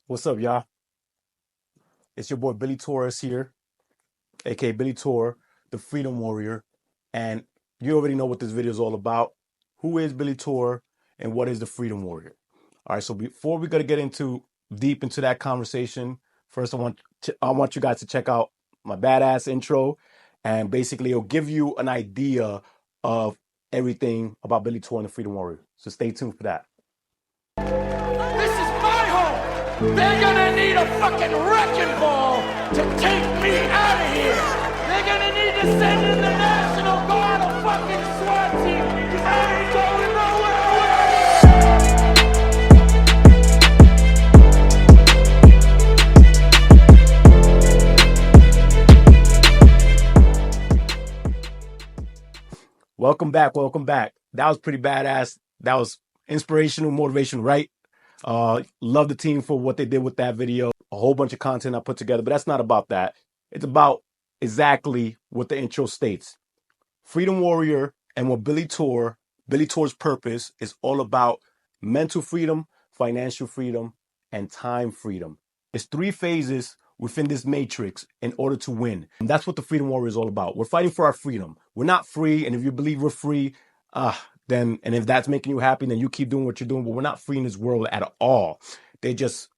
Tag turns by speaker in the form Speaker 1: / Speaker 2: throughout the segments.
Speaker 1: What's up, y'all? It's your boy Billy Torr here, aka Billy Torr, the Freedom Warrior. And you already know what this video is all about. Who is Billy Torr and what is the Freedom Warrior? All right, so before we're gonna get into deep into that conversation, first I want you guys to check out my badass intro, and basically it'll give you an idea of everything about Billy Torr and the Freedom Warrior. So stay tuned for that.
Speaker 2: This is my home. They're gonna need a fucking wrecking ball to take me out of here. They're gonna need to send in the National Guard, a fucking SWAT team, 'cause I ain't going nowhere.
Speaker 1: Welcome back. Welcome back. That was pretty badass. That was inspirational, motivation, right? Love the team for what they did with that video. A whole bunch of content I put together, but that's not about that. It's about exactly what the intro states. Freedom Warrior and what Billy Torr's purpose is all about mental freedom, financial freedom, and time freedom. It's three phases within this matrix in order to win. And that's what the Freedom Warrior is all about. We're fighting for our freedom. We're not free. And if you believe we're free, then, and if that's making you happy, then you keep doing what you're doing. But we're not free in this world at all. They just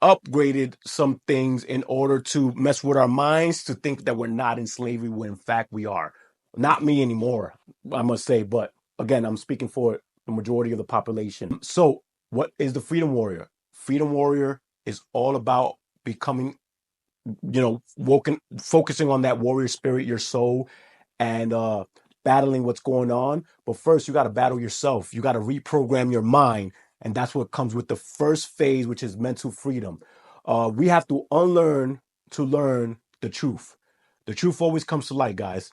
Speaker 1: upgraded some things in order to mess with our minds to think that we're not in slavery when in fact we are. Not me anymore, I must say, but again, I'm speaking for the majority of the population. So what is the Freedom Warrior? Freedom Warrior is all about becoming, focusing on that warrior spirit, your soul, and battling what's going on. But first, you got to battle yourself. You got to reprogram your mind. And that's what comes with the first phase, which is mental freedom. We have to unlearn to learn the truth. The truth always comes to light, guys.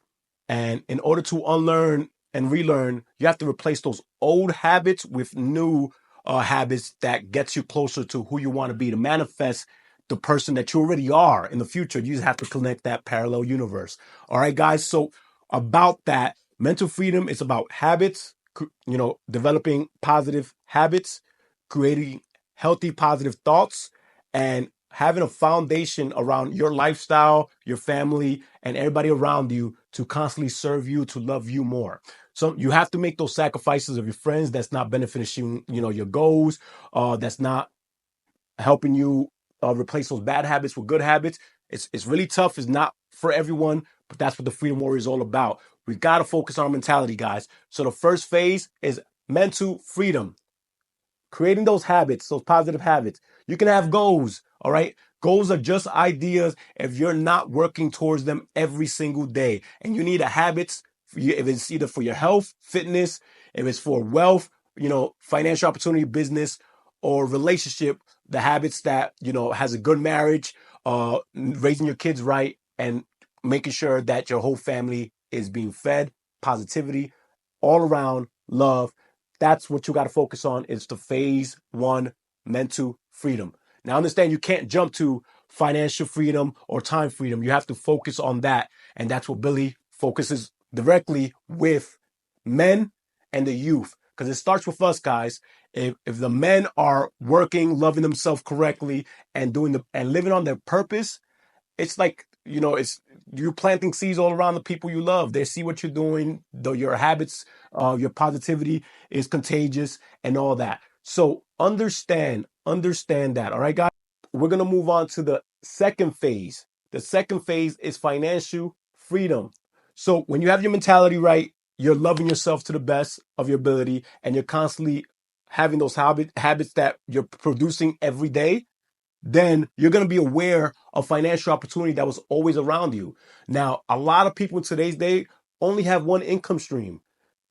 Speaker 1: And in order to unlearn and relearn, you have to replace those old habits with new habits that gets you closer to who you want to be, to manifest the person that you already are in the future. You just have to connect that parallel universe. All right, guys. So about that, mental freedom is about habits, developing positive habits, creating healthy, positive thoughts, and having a foundation around your lifestyle, your family, and everybody around you to constantly serve you, to love you more. So you have to make those sacrifices of your friends that's not benefiting, your goals, that's not helping you replace those bad habits with good habits. It's really tough. It's not for everyone, but that's what the Freedom Warrior is all about. We got to focus on our mentality, guys. So the first phase is mental freedom, creating those habits, those positive habits. You can have goals, all right? Goals are just ideas if you're not working towards them every single day. And you need a habits, if it's either for your health, fitness, if it's for wealth, financial opportunity, business, or relationship, the habits that, has a good marriage, raising your kids right, and making sure that your whole family is being fed, positivity, all around love. That's what you got to focus on. Is the phase one, mental freedom. Now, understand you can't jump to financial freedom or time freedom. You have to focus on that. And that's what Billy focuses directly with men and the youth. Because it starts with us, guys. If the men are working, loving themselves correctly, and living on their purpose, it's like, it's you planting seeds all around the people you love. They see what you're doing, though your habits, your positivity is contagious and all that. So understand that. All right, guys. We're gonna move on to the second phase. The second phase is financial freedom. So when you have your mentality right, you're loving yourself to the best of your ability, and you're constantly having those habits that you're producing every day, then you're going to be aware of financial opportunity that was always around you. Now, a lot of people in today's day only have one income stream.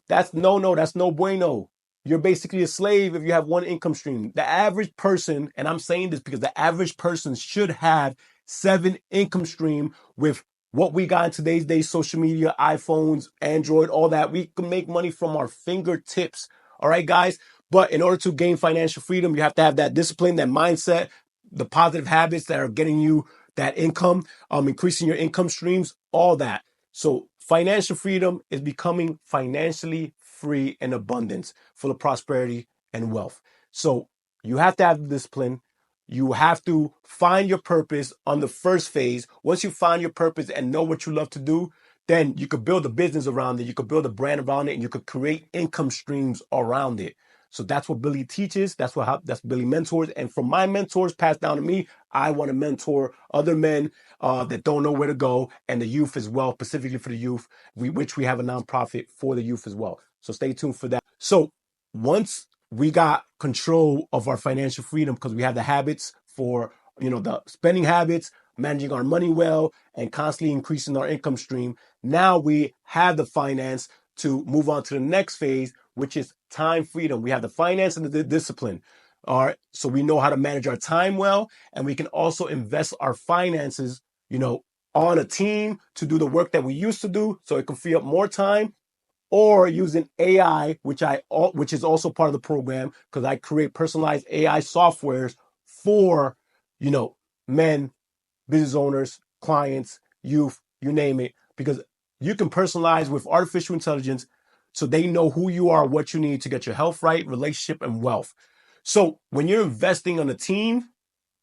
Speaker 1: That's no bueno. You're basically a slave if you have one income stream. The average person, and I'm saying this because the average person should have 7 income stream with what we got in today's day, social media, iPhones, Android, all that. We can make money from our fingertips. All right, guys. But in order to gain financial freedom, you have to have that discipline, that mindset, the positive habits that are getting you that income, increasing your income streams, all that. So financial freedom is becoming financially free and abundance, full of prosperity and wealth. So you have to have the discipline. You have to find your purpose on the first phase. Once you find your purpose and know what you love to do, then you could build a business around it. You could build a brand around it, and you could create income streams around it. So that's what Billy teaches. That's that's Billy mentors. And from my mentors passed down to me, I want to mentor other men that don't know where to go, and the youth as well, specifically for the youth, which we have a nonprofit for the youth as well. So stay tuned for that. So once we got control of our financial freedom, because we have the habits for, the spending habits, managing our money well, and constantly increasing our income stream. Now we have the finance to move on to the next phase, which is time freedom. We have the finance and the discipline. All right. So we know how to manage our time well, and we can also invest our finances, on a team to do the work that we used to do, so it can free up more time, or using AI, which is also part of the program, because I create personalized AI softwares for, men, business owners, clients, youth, you name it, because you can personalize with artificial intelligence so they know who you are, what you need to get your health right, relationship, and wealth. So when you're investing on a team,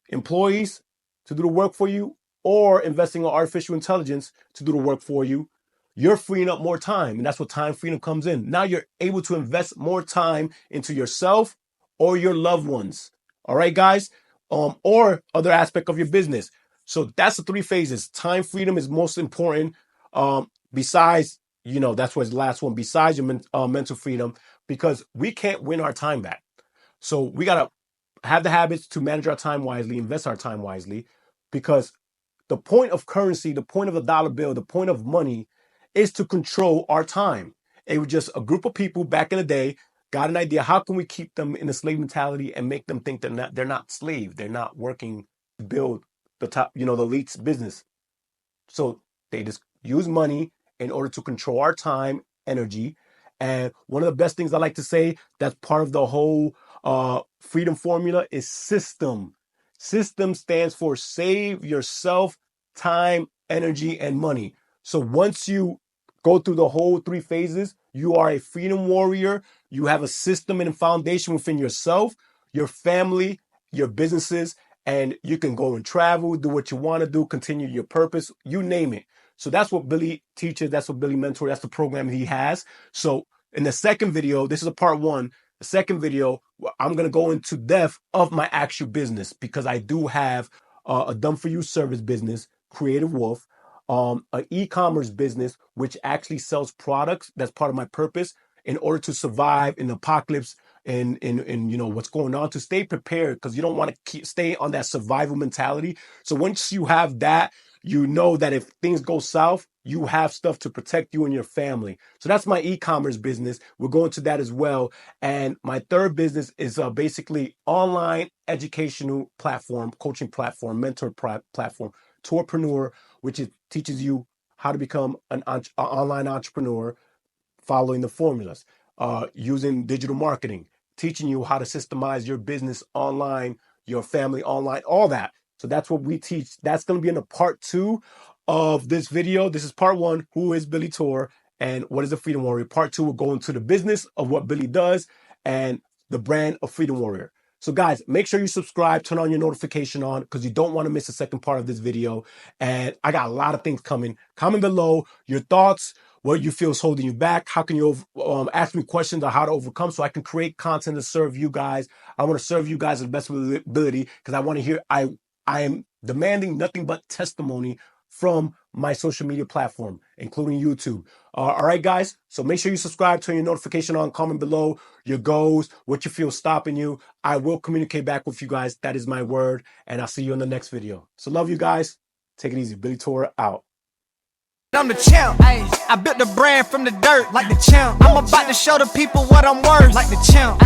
Speaker 1: employees to do the work for you, or investing in artificial intelligence to do the work for you, you're freeing up more time. And that's what time freedom comes in. Now you're able to invest more time into yourself or your loved ones. All right, guys? Or other aspect of your business. So that's the three phases. Time freedom is most important. Besides, that's what's the last one, besides your mental freedom, because we can't win our time back. So we got to have the habits to manage our time wisely, invest our time wisely, because the point of currency, the point of the dollar bill, the point of money is to control our time. It was just a group of people back in the day got an idea. How can we keep them in a slave mentality and make them think they're not slave? They're not working to build the top, the elite's business. So they just use money in order to control our time, energy. And one of the best things I like to say that's part of the whole freedom formula is system. System stands for save yourself time, energy, and money. So once you go through the whole three phases, you are a freedom warrior. You have a system and a foundation within yourself, your family, your businesses, and you can go and travel, do what you want to do, continue your purpose, you name it. So that's what Billy teaches. That's what Billy mentors. That's the program he has. So in the second video, this is a part one. The second video, I'm going to go into depth of my actual business, because I do have a done-for-you service business, Creative Wolf, an e-commerce business, which actually sells products. That's part of my purpose in order to survive in the apocalypse and what's going on, to stay prepared, because you don't want to stay on that survival mentality. So once you have that, you know that if things go south, you have stuff to protect you and your family. So that's my e-commerce business. We'll go into that as well. And my third business is basically online educational platform, coaching platform, mentor platform, Tourpreneur, which teaches you how to become an online entrepreneur, following the formulas, using digital marketing, teaching you how to systemize your business online, your family online, all that. So that's what we teach. That's going to be in the part two of this video. This is part one. Who is Billy Torr and what is a Freedom Warrior? Part two will go into the business of what Billy does and the brand of Freedom Warrior. So guys, make sure you subscribe, turn on your notification on, because you don't want to miss the second part of this video. And I got a lot of things coming. Comment below your thoughts, what you feel is holding you back. How can you ask me questions on how to overcome, so I can create content to serve you guys. I want to serve you guys to the best of my ability, because I want to hear, I am demanding nothing but testimony from my social media platform, including YouTube. All right, guys. So make sure you subscribe, turn your notification on, comment below your goals, what you feel stopping you. I will communicate back with you guys. That is my word. And I'll see you in the next video. So love you guys. Take it easy. Billy Torr out.
Speaker 2: I'm the champ. I built the brand from the dirt like the champ. I'm about to show the people what I'm worth like the champ.